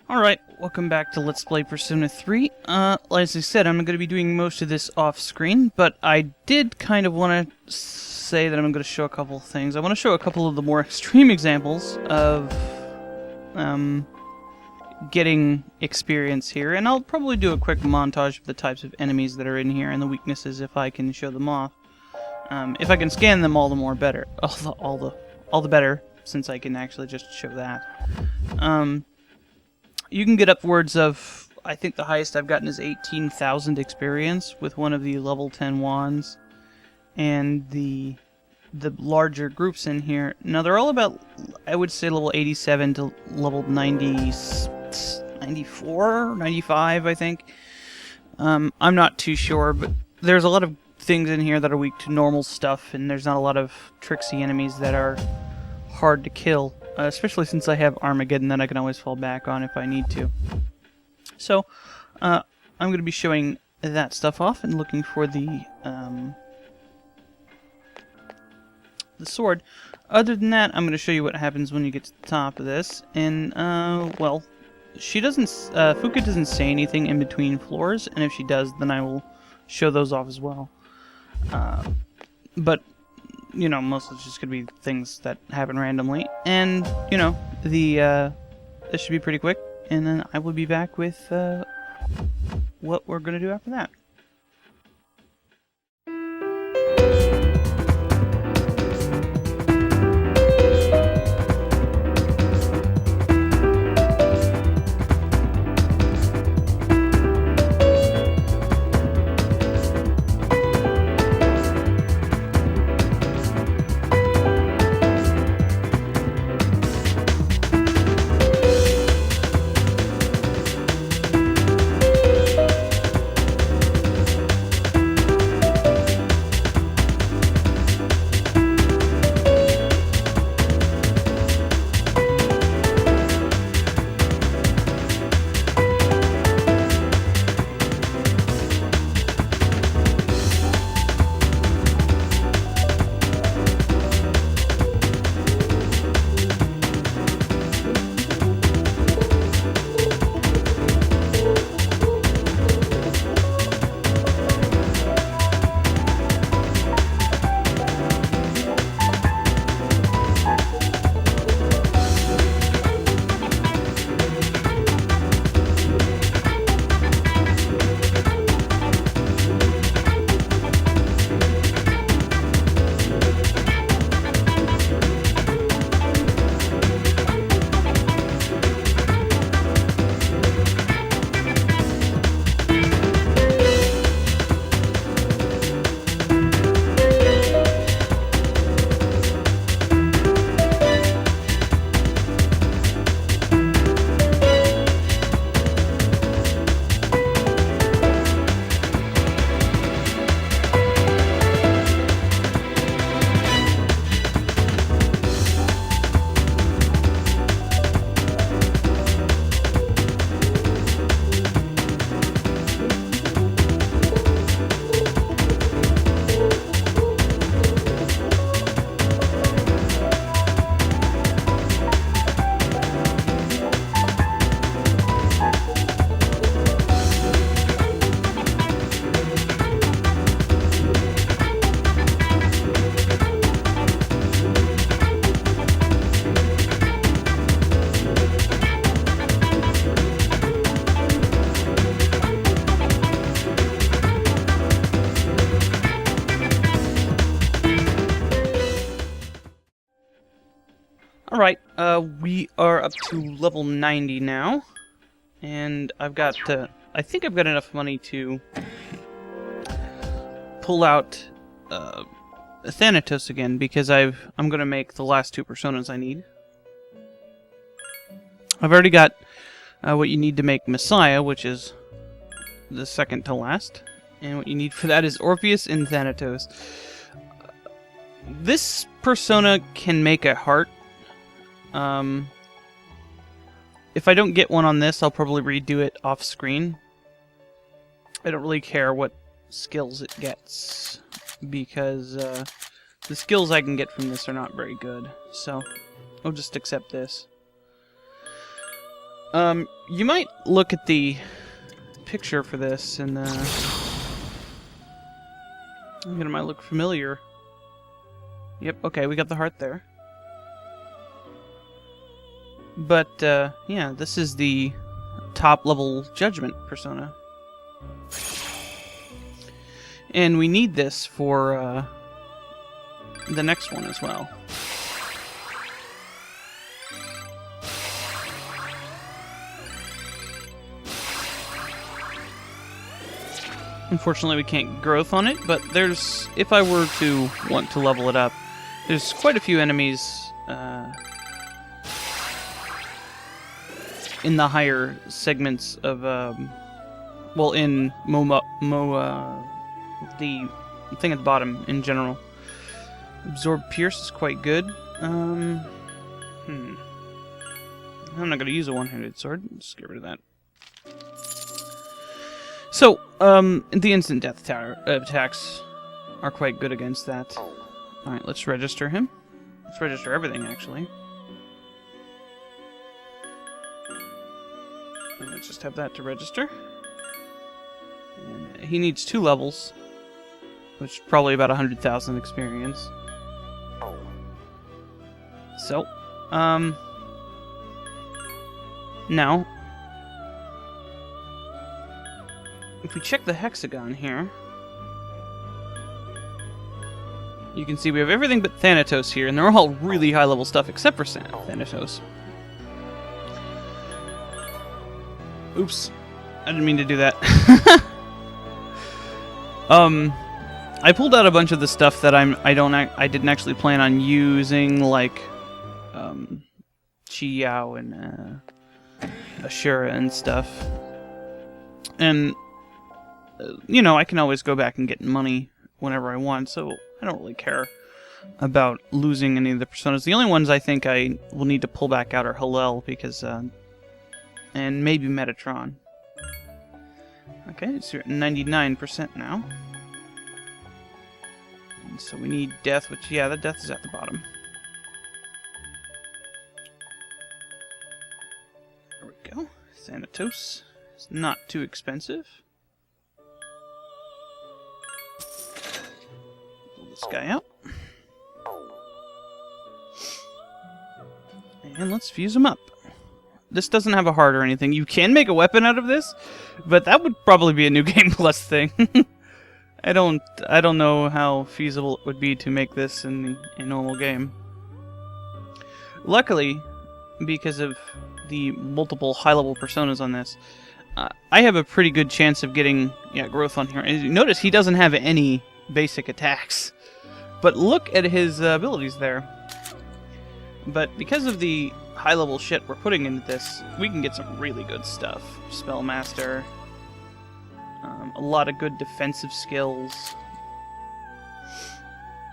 Alright, welcome back to Let's Play Persona 3. As I said, I'm going to be doing most of this off-screen, but I did kind of want to say that I'm going to show a couple of things. I want to show a couple of the more extreme examples of getting experience here, and I'll probably do a quick montage of the types of enemies that are in here and the weaknesses if I can show them off. If I can scan them, all the more better. All the better, since I can actually just show that. You can get upwards of, I think the highest I've gotten is 18,000 experience with one of the level 10 wands. And the larger groups in here, now they're all about, I would say, level 87 to level 90, 94, 95, I think. I'm not too sure, but there's a lot of things in here that are weak to normal stuff, and there's not a lot of tricksy enemies that are hard to kill. Especially since I have Armageddon that I can always fall back on if I need to. So, I'm going to be showing that stuff off and looking for the sword. Other than that, I'm going to show you what happens when you get to the top of this. And, well, she doesn't, Fuka doesn't say anything in between floors, and if she does, then I will show those off as well. But you know, most of it's just going to be things that happen randomly. And, you know, this should be pretty quick. And then I will be back with what we're going to do after that. Alright, we are up to level 90 now, and I've got, I think I've got enough money to pull out, Thanatos again, because I'm gonna make the last two personas I need. I've already got, what you need to make Messiah, which is the second to last, and what you need for that is Orpheus and Thanatos. This persona can make a heart. If I don't get one on this, I'll probably redo it off screen. I don't really care what skills it gets, because the skills I can get from this are not very good, so I'll just accept this. You might look at the picture for this, and it might look familiar. Yep, okay, we got the heart there. But, yeah, this is the top-level Judgment persona. And we need this for, the next one as well. Unfortunately, we can't get growth on it, but there's, if I were to want to level it up, there's quite a few enemies in the higher segments of, well, in the thing at the bottom in general. Absorb Pierce is quite good. I'm not going to use a one-handed sword. Just get rid of that. So, the instant death attacks are quite good against that. Alright, let's register him. Let's register everything, actually. And let's just have that to register. And he needs 2 levels, which is probably about 100,000 experience. So, now, if we check the hexagon here, you can see we have everything but Thanatos here, and they're all really high-level stuff except for Thanatos. Oops. I didn't mean to do that. I pulled out a bunch of the stuff that I didn't actually plan on using, like Chi Yao and Ashura and stuff. And you know, I can always go back and get money whenever I want, so I don't really care about losing any of the personas. The only ones I think I will need to pull back out are Hillel, because and maybe Metatron. Okay, it's at 99% now. And so we need death, which, yeah, the death is at the bottom. There we go. Thanatos. It's not too expensive. Pull this guy out. And let's fuse him up. This doesn't have a heart or anything. You can make a weapon out of this, but that would probably be a New Game Plus thing. I don't know how feasible it would be to make this in a normal game. Luckily, because of the multiple high-level personas on this, I have a pretty good chance of getting growth on here. And notice he doesn't have any basic attacks, but look at his abilities there. But because of the high-level shit we're putting into this, we can get some really good stuff. Spellmaster, a lot of good defensive skills,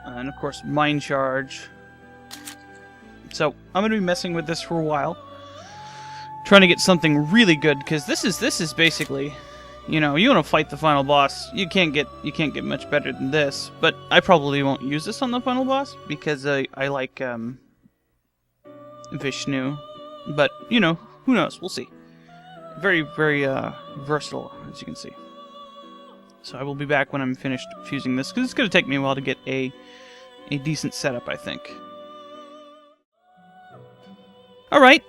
and of course Mind Charge. So I'm going to be messing with this for a while, trying to get something really good, because this is basically, you know, you want to fight the final boss, you can't get much better than this. But I probably won't use this on the final boss because I like Vishnu, but you know, who knows? We'll see. Very, very versatile, as you can see. So I will be back when I'm finished fusing this, because it's going to take me a while to get a decent setup, I think. Alright,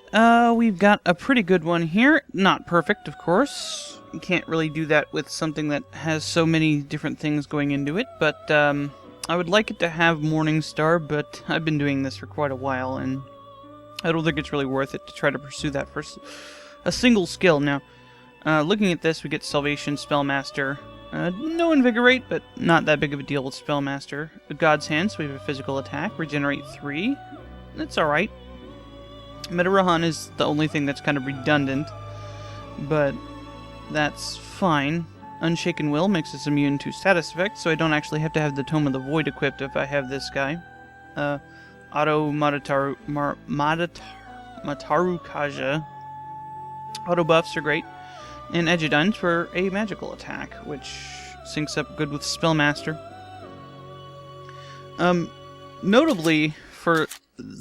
we've got a pretty good one here. Not perfect, of course. You can't really do that with something that has so many different things going into it, but I would like it to have Morningstar, but I've been doing this for quite a while, and I don't think it's really worth it to try to pursue that for a single skill. Now, looking at this, we get Salvation, Spellmaster. No Invigorate, but not that big of a deal with Spellmaster. The God's Hand, so we have a physical attack. Regenerate 3. That's alright. Metarahan is the only thing that's kind of redundant, but that's fine. Unshaken Will makes us immune to status effects, so I don't actually have to have the Tome of the Void equipped if I have this guy. Auto Mataru Kaja. Auto buffs are great. And Edgedyne for a magical attack, which syncs up good with Spellmaster. Notably, for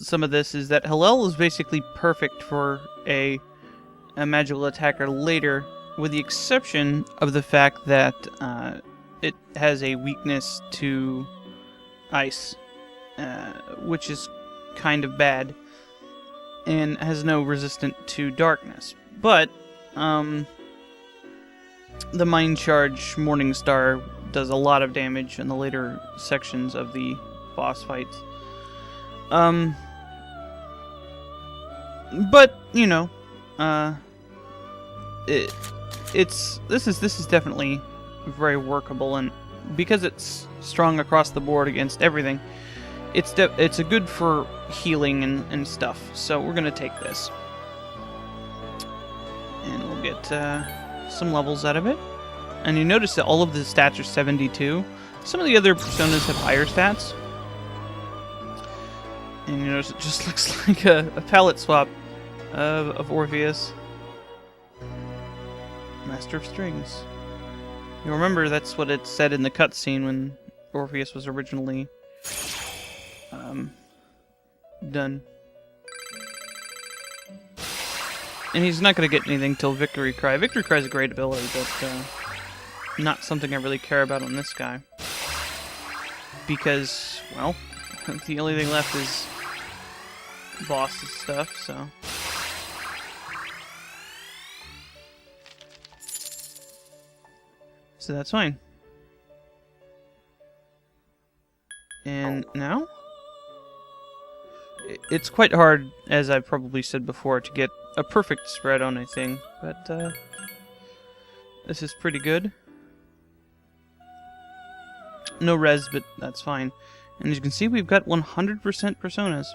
some of this, is that Hillel is basically perfect for a a magical attacker later, with the exception of the fact that it has a weakness to ice, which is kind of bad, and has no resistance to darkness. But the Mind Charge Morningstar does a lot of damage in the later sections of the boss fights. But you know, this is definitely very workable, and because it's strong across the board against everything, it's a good for healing and stuff. So we're gonna take this, and we'll get some levels out of it. And you notice that all of the stats are 72. Some of the other personas have higher stats. And you notice it just looks like a palette swap of Orpheus. Master of Strings. You'll remember that's what it said in the cutscene when Orpheus was originally done. And he's not going to get anything till Victory Cry. Victory Cry is a great ability, but not something I really care about on this guy. Because, well, the only thing left is boss stuff, so... So that's fine. And now? It's quite hard, as I've probably said before, to get a perfect spread on anything, but this is pretty good. No res, but that's fine. And as you can see, we've got 100% personas.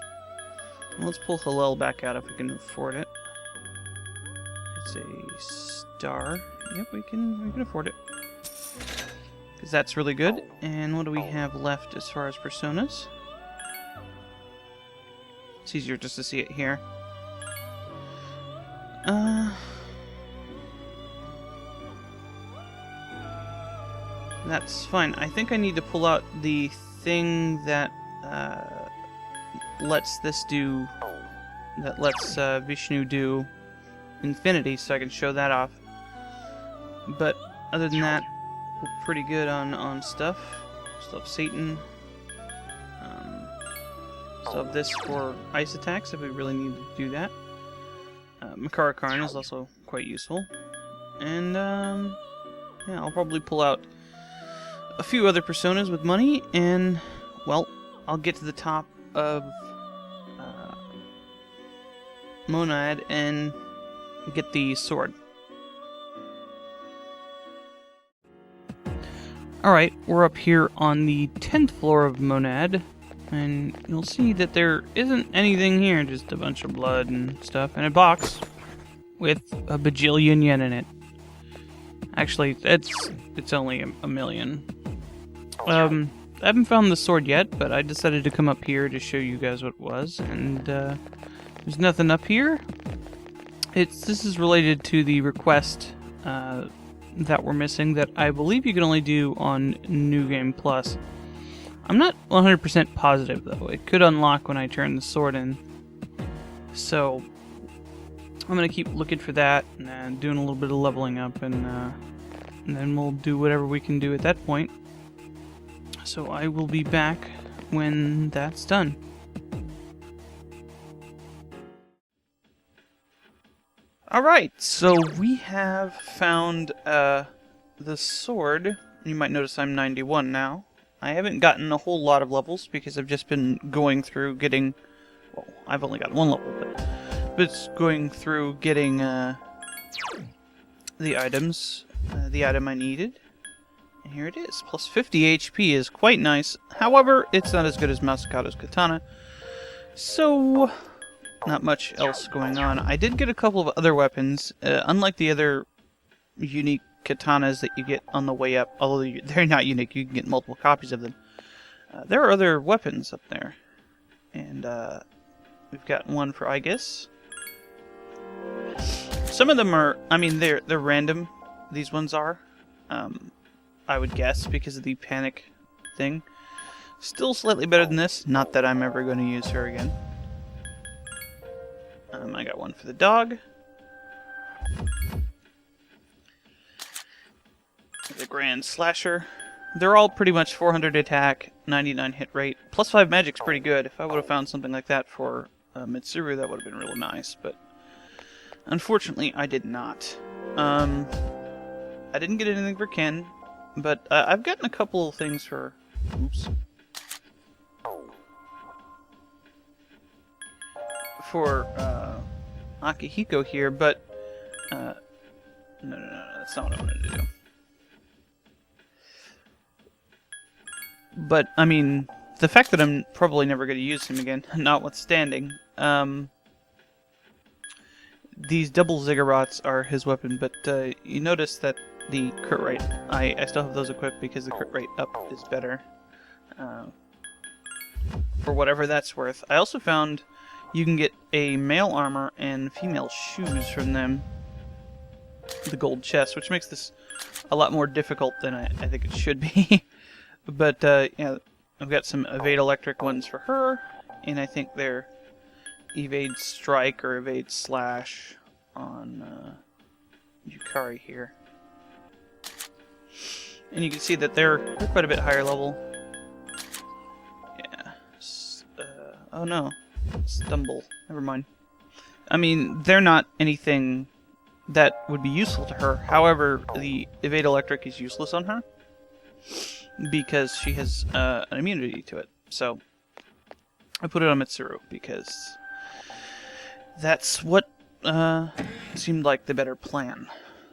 Let's pull Hillel back out if we can afford it. It's a star. Yep, we can afford it. Because that's really good. And what do we have left as far as personas? It's easier just to see it here. That's fine. I think I need to pull out the thing that lets this do... that lets Vishnu do Infinity, so I can show that off. But other than that, we're pretty good on stuff. Still have Satan. Still have this for ice attacks if we really need to do that. Makara Karn is also quite useful. And yeah, I'll probably pull out a few other personas with money, and well, I'll get to the top of Monad and get the sword. Alright, we're up here on the 10th floor of Monad, and you'll see that there isn't anything here, just a bunch of blood and stuff, and a box with a bajillion yen in it. Actually, it's only a million. I haven't found the sword yet, but I decided to come up here to show you guys what it was, and there's nothing up here. This is related to the request that we're missing that I believe you can only do on New Game Plus. I'm not 100% positive, though. It could unlock when I turn the sword in. So, I'm going to keep looking for that and doing a little bit of leveling up, and then we'll do whatever we can do at that point. So I will be back when that's done. Alright, so we have found the sword. You might notice I'm 91 now. I haven't gotten a whole lot of levels because I've just been going through getting... Well, I've only got one level, but it's going through getting the items, the item I needed. And here it is. Plus 50 HP is quite nice. However, it's not as good as Masakato's Katana. So... not much else going on. I did get a couple of other weapons. Unlike the other unique katanas that you get on the way up, although they're not unique, you can get multiple copies of them. There are other weapons up there. And we've got one for Aegis. Some of them are, I mean, they're random. These ones are. I would guess, because of the panic thing. Still slightly better than this. Not that I'm ever going to use her again. I got one for the dog. Grand Slasher. They're all pretty much 400 attack, 99 hit rate. Plus 5 magic's pretty good. If I would have found something like that for Mitsuru, that would have been real nice, but unfortunately I did not. I didn't get anything for Ken, but I've gotten a couple of things for... Oops. For Akihiko here, but... No, that's not what I wanted to do. But, I mean, the fact that I'm probably never going to use him again, notwithstanding, these double ziggurats are his weapon, but you notice that the crit rate, I still have those equipped because the crit rate up is better. For whatever that's worth. I also found you can get a male armor and female shoes from them. The gold chest, which makes this a lot more difficult than I think it should be. But, yeah, I've got some evade electric ones for her, and I think they're evade strike or evade slash on Yukari here. And you can see that they're quite a bit higher level. Yeah. Oh no. Stumble. Never mind. I mean, they're not anything that would be useful to her. However, the evade electric is useless on her because she has an immunity to it. So I put it on Mitsuru because that's what seemed like the better plan.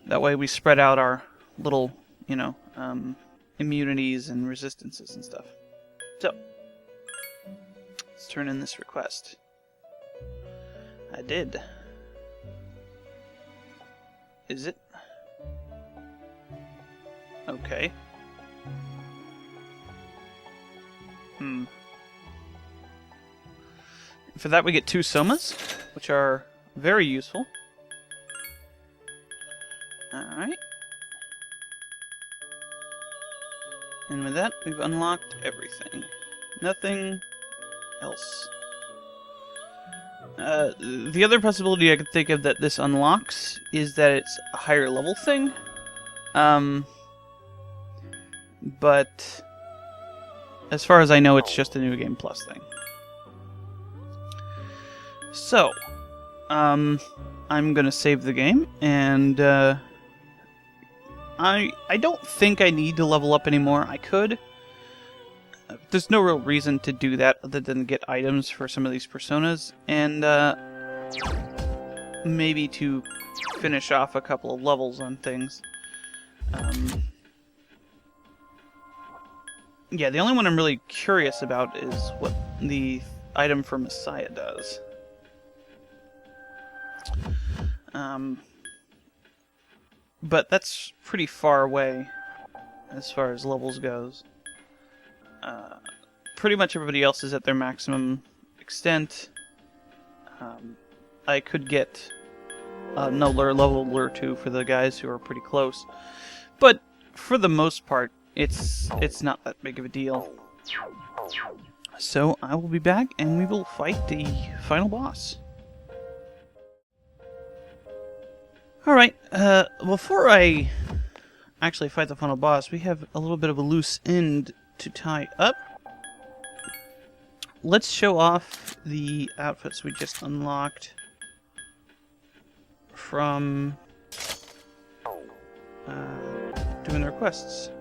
That way we spread out our little, you know, immunities and resistances and stuff. So let's turn in this request. I did. Is it? Okay. For that we get 2 somas, which are very useful. Alright. And with that, we've unlocked everything. Nothing else. The other possibility I could think of that this unlocks is that it's a higher level thing. But as far as I know, it's just a New Game Plus thing. So, I'm gonna save the game, and I don't think I need to level up anymore. I could. There's no real reason to do that other than get items for some of these personas, and maybe to finish off a couple of levels on things. Yeah, the only one I'm really curious about is what the item for Messiah does. But that's pretty far away as far as levels goes. Pretty much everybody else is at their maximum extent. I could get no level lure 2 for the guys who are pretty close, but for the most part, it's not that big of a deal. So I will be back, and we will fight the final boss. Alright, before I actually fight the final boss, we have a little bit of a loose end to tie up. Let's show off the outfits we just unlocked from doing the requests.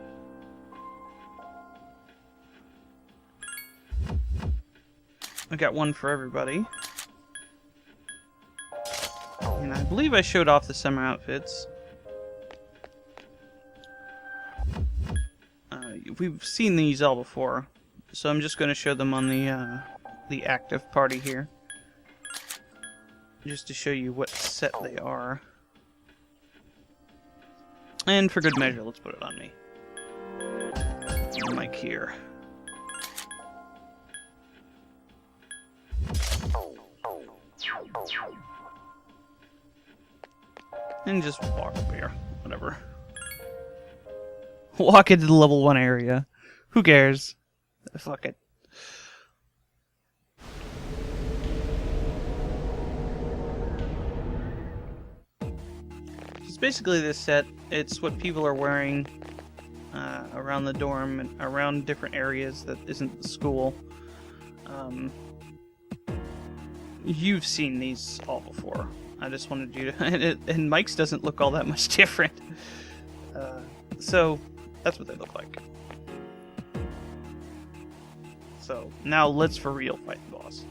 I got one for everybody. And I believe I showed off the summer outfits. We've seen these all before, so I'm just going to show them on the active party here, just to show you what set they are. And for good measure, let's put it on me. Mic here. And just walk up here. Whatever. Walk into the level 1 area. Who cares? Fuck it. It's basically this set. It's what people are wearing around the dorm and around different areas that isn't the school. You've seen these all before. I just wanted you to... And Mike's doesn't look all that much different. So, that's what they look like. So, now let's for real fight the boss.